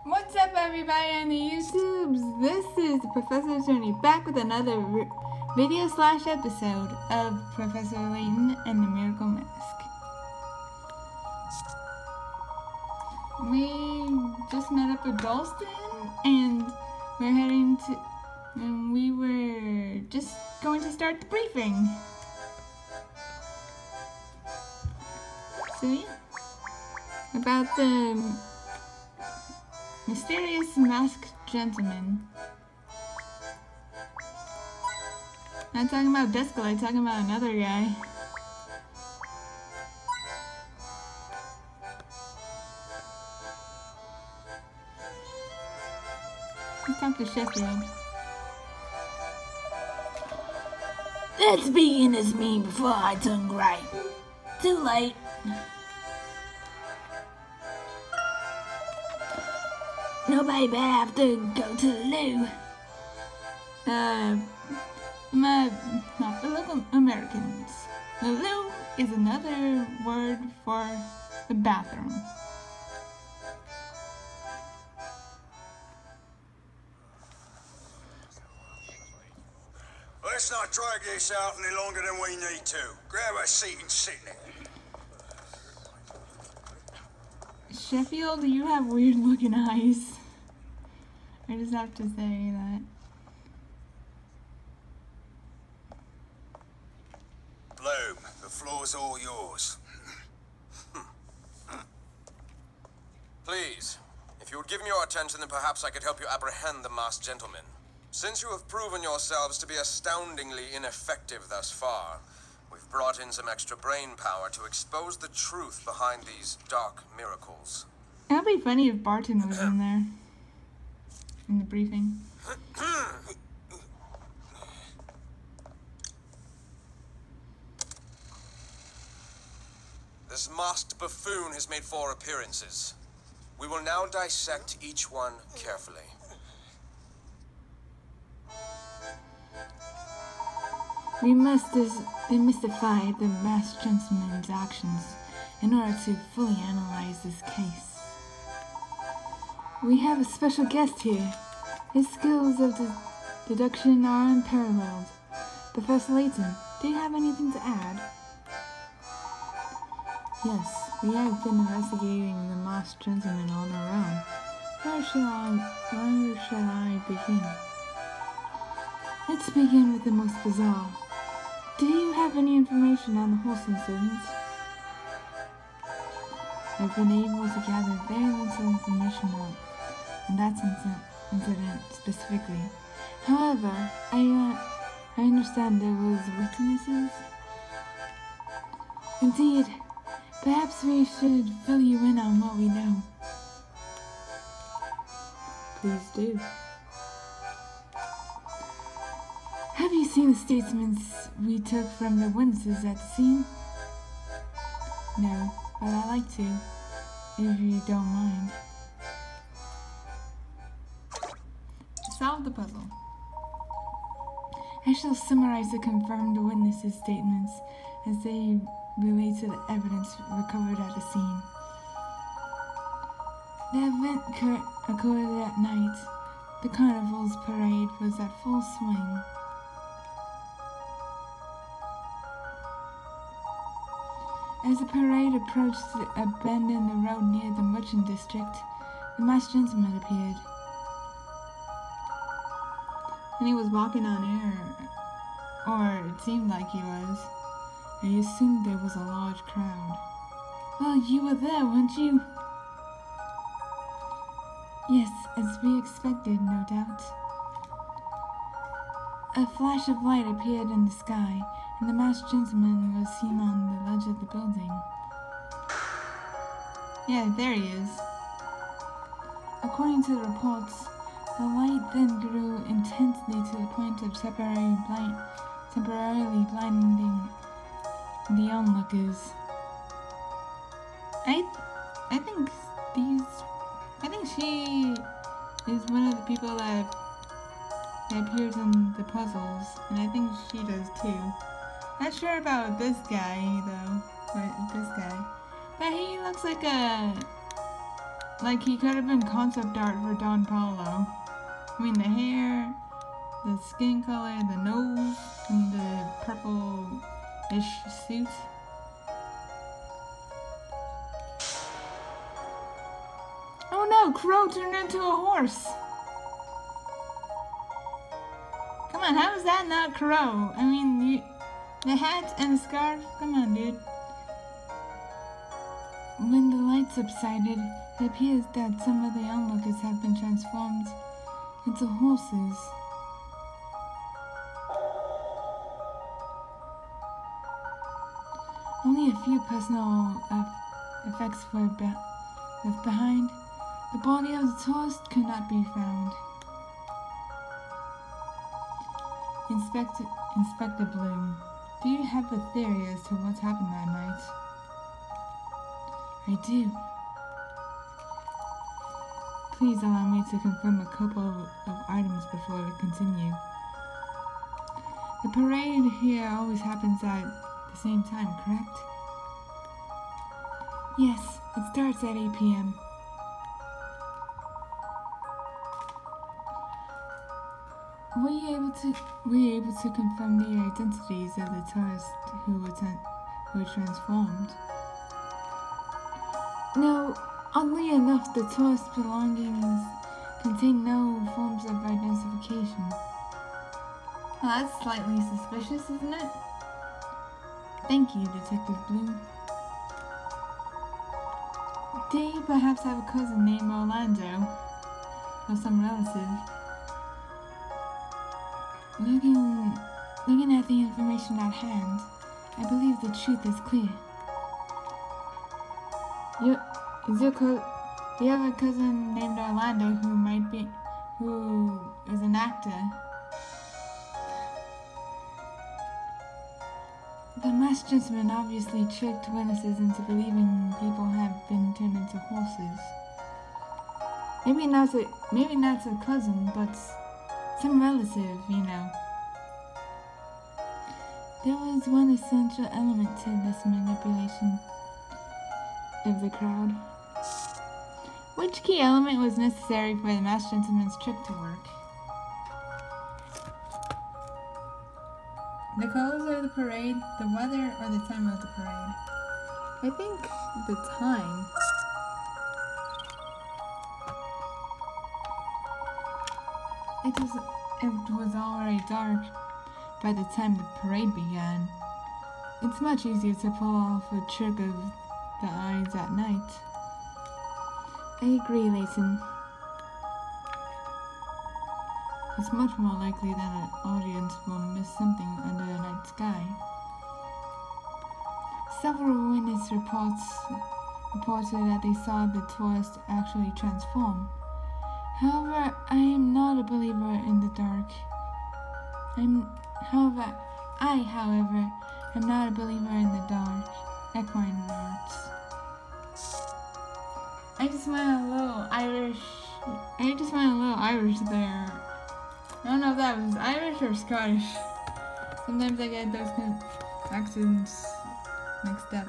What's up, everybody on the YouTubes? This is Professor Journey back with another video/episode of Professor Layton and the Miracle Mask. We just met up with Dalston and we're heading to, and we were just going to start the briefing. So yeah, about the mysterious masked gentleman. Not talking about Descalite, talking about another guy. Let's talk to Sheffield. Let's begin this meeting before I turn gray. Too late. Nobody better have to go to the loo. My fellow Americans, the loo is another word for the bathroom. Let's not drag this out any longer than we need to. Grab a seat and sit there. Sheffield, you have weird looking eyes. I just have to say that. Bloom, the floor's all yours. Please, if you would give me your attention, then perhaps I could help you apprehend the masked gentleman. Since you have proven yourselves to be astoundingly ineffective thus far, we've brought in some extra brain power to expose the truth behind these dark miracles. It would be funny if Barton was in there. In the briefing. This masked buffoon has made 4 appearances. We will now dissect each one carefully. We must demystify the masked gentleman's actions in order to fully analyze this case. We have a special guest here. His skills of deduction are unparalleled. Professor Layton, do you have anything to add? Yes, we have been investigating the masked gentleman on our own. Where shall I begin? Let's begin with the most bizarre. Do you have any information on the horse incident? I've been able to gather very little information on that incident specifically. However, I understand there was witnesses. Indeed, perhaps we should fill you in on what we know. Please do. Have you seen the statements we took from the witnesses at the scene? No, but I'd like to, if you don't mind. Solve the puzzle. I shall summarize the confirmed witnesses' statements as they relate to the evidence recovered at the scene. The event occurred at night. The carnival's parade was at full swing. As the parade approached a bend in the road near the merchant district, the masked gentleman appeared. And he was walking on air, or it seemed like he was. I assumed there was a large crowd. Well, you were there, weren't you? Yes, as we expected, no doubt. A flash of light appeared in the sky, and the masked gentleman was seen on the ledge of the building. Yeah, there he is. According to the reports, the light then grew intensely to the point of temporarily blinding the onlookers. I think she is one of the people that appears in the puzzles, and I think she does too. Not sure about this guy though, but he looks like a Like, he could have been concept art for Don Paulo. I mean, the hair, the skin color, the nose, and the purple-ish suit. Oh no, Crow turned into a horse! Come on, how is that not Crow? I mean, the hat and the scarf? Come on, dude. When the light subsided, it appears that some of the onlookers have been transformed into horses. Only a few personal effects were left behind. The body of the tourist could not be found. Inspector Bloom, do you have a theory as to what happened that night? I do. Please allow me to confirm a couple of items before we continue. The parade here always happens at the same time, correct? Yes, it starts at 8 p.m. Were you able to confirm the identities of the tourists who were transformed? No, oddly enough, the tourist belongings contain no forms of identification. Well, that's slightly suspicious, isn't it? Thank you, Detective Bloom. Do you perhaps have a cousin named Orlando? Or some relative? Looking at the information at hand, I believe the truth is clear. You have a cousin named Orlando who is an actor. The masked gentleman obviously tricked witnesses into believing people have been turned into horses. Maybe not a cousin, but some relative, you know. There was one essential element to this manipulation of the crowd. Which key element was necessary for the masked gentleman's trick to work? The colors of the parade, the weather, or the time of the parade? I think the time. It was already dark by the time the parade began. It's much easier to pull off a trick of the eyes at night. I agree, Layton. It's much more likely that an audience will miss something under the night sky. Several witness reported that they saw the tourist actually transform. However, I am not a believer in the dark. However, am not a believer in the dark equine arts. I just went a little Irish there. I don't know if that was Irish or Scottish. Sometimes I get those kind of accents mixed up.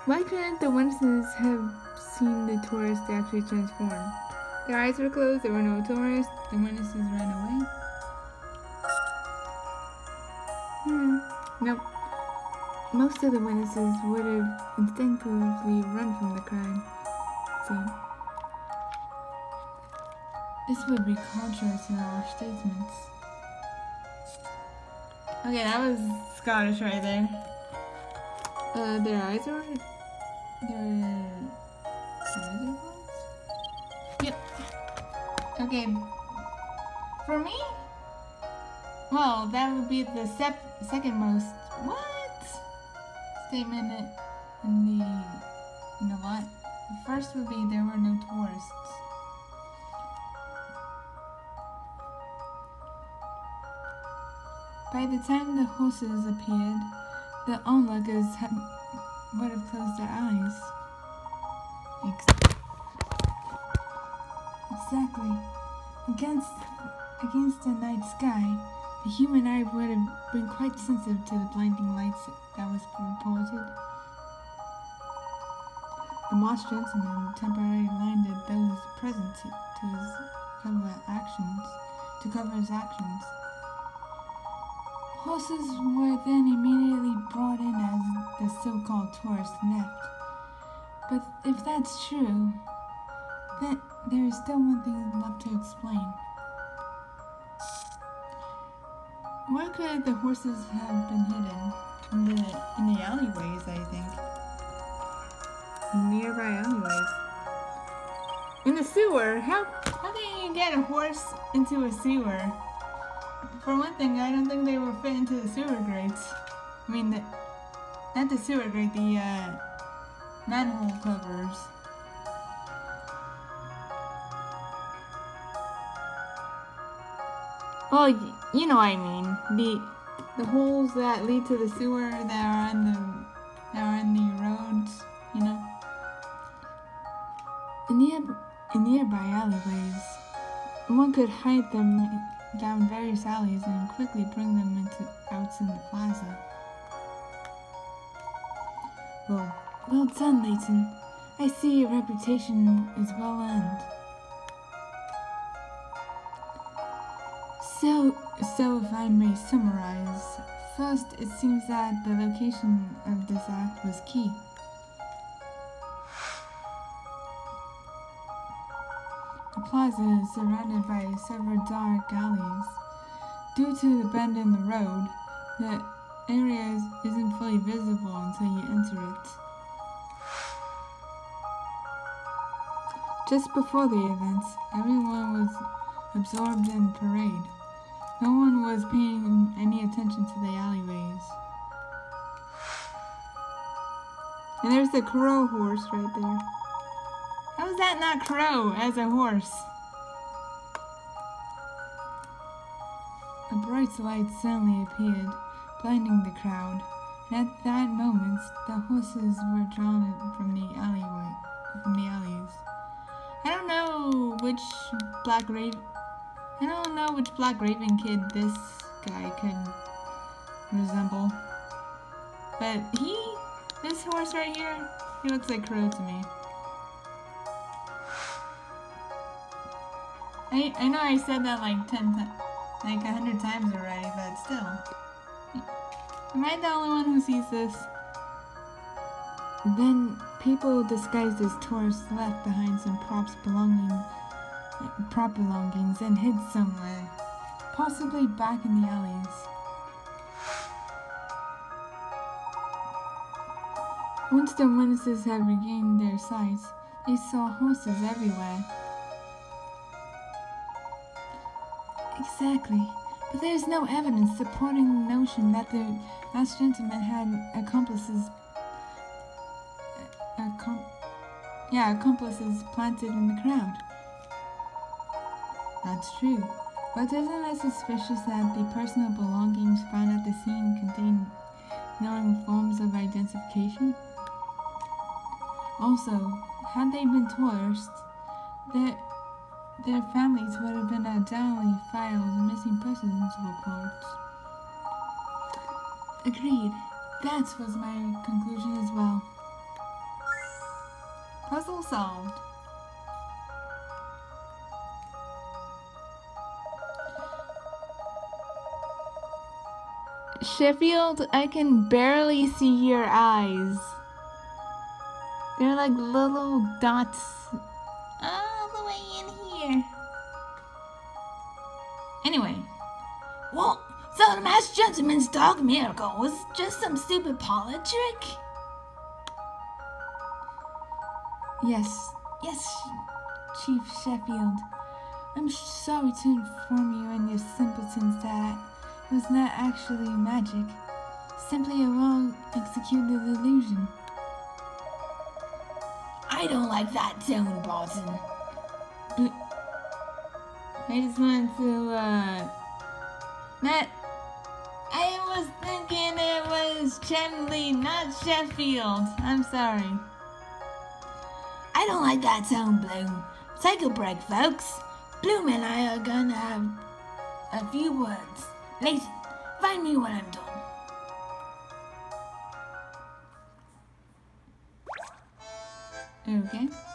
Why couldn't the witnesses have seen the tourists actually transform? Their eyes were closed, there were no tourists, the witnesses ran away. Nope. Most of the witnesses would have instinctively run from the crime scene. This would be contrary to our statements. Okay, that was Scottish right there. Their eyes were closed? Yep. Okay. For me? Well, that would be the second most statement in the lot. The first would be there were no tourists. By the time the horses appeared, the onlookers would have closed their eyes. Exactly. Against the night sky, the human eye would have been quite sensitive to the blinding lights that was reported. The Moss Gentleman temporarily blinded those present to cover his actions. Horses were then immediately brought in as the so-called tourist left. But if that's true, then there is still one thing left to explain. Where could the horses have been hidden? In the alleyways, I think. Nearby alleyways. In the sewer? How can you get a horse into a sewer? For one thing, I don't think they will fit into the sewer grates. I mean, not the sewer grate, the manhole covers. Well, you know what I mean. The holes that lead to the sewer that are in the roads, you know. In nearby alleyways, one could hide them down various alleys and quickly bring them out in the plaza. Well done, Layton. I see your reputation is well earned. So if I may summarize, first it seems that the location of this act was key. The plaza is surrounded by several dark alleys. Due to the bend in the road, the area isn't fully visible until you enter it. Just before the events, everyone was absorbed in parade. No one was paying any attention to the alleyways. And there's the crow horse right there. How is that not crow as a horse? A bright light suddenly appeared, blinding the crowd, and at that moment the horses were drawn from the alleys. I don't know which Black Raven kid this guy could resemble. But this horse right here, he looks like Crow to me. I know I said that like 100 times already, but still. Am I the only one who sees this? Then people disguised as tourists left behind some prop belongings and hid somewhere, possibly back in the alleys. Once the witnesses had regained their sight, they saw horses everywhere. Exactly, but there is no evidence supporting the notion that the masked gentleman had accomplices planted in the crowd. That's true, but isn't it suspicious that the personal belongings found at the scene contain known forms of identification? Also, had they been tourists, their families would have been undoubtedly filed missing persons reports. Agreed. That was my conclusion as well. Puzzle solved. Sheffield, I can barely see your eyes. They're like little dots all the way in here. Anyway. Well, so the masked gentleman's dog miracle was just some stupid parlor trick? Yes, Chief Sheffield. I'm sorry to inform you and your simpletons that it was not actually magic, simply a well-executed illusion. I don't like that tone, Barton. I just wanted to, I was thinking it was Chenley, not Sheffield. I'm sorry. I don't like that tone, Bloom. Take a break, folks. Bloom and I are gonna have a few words. Layton, find me when I'm done. Okay.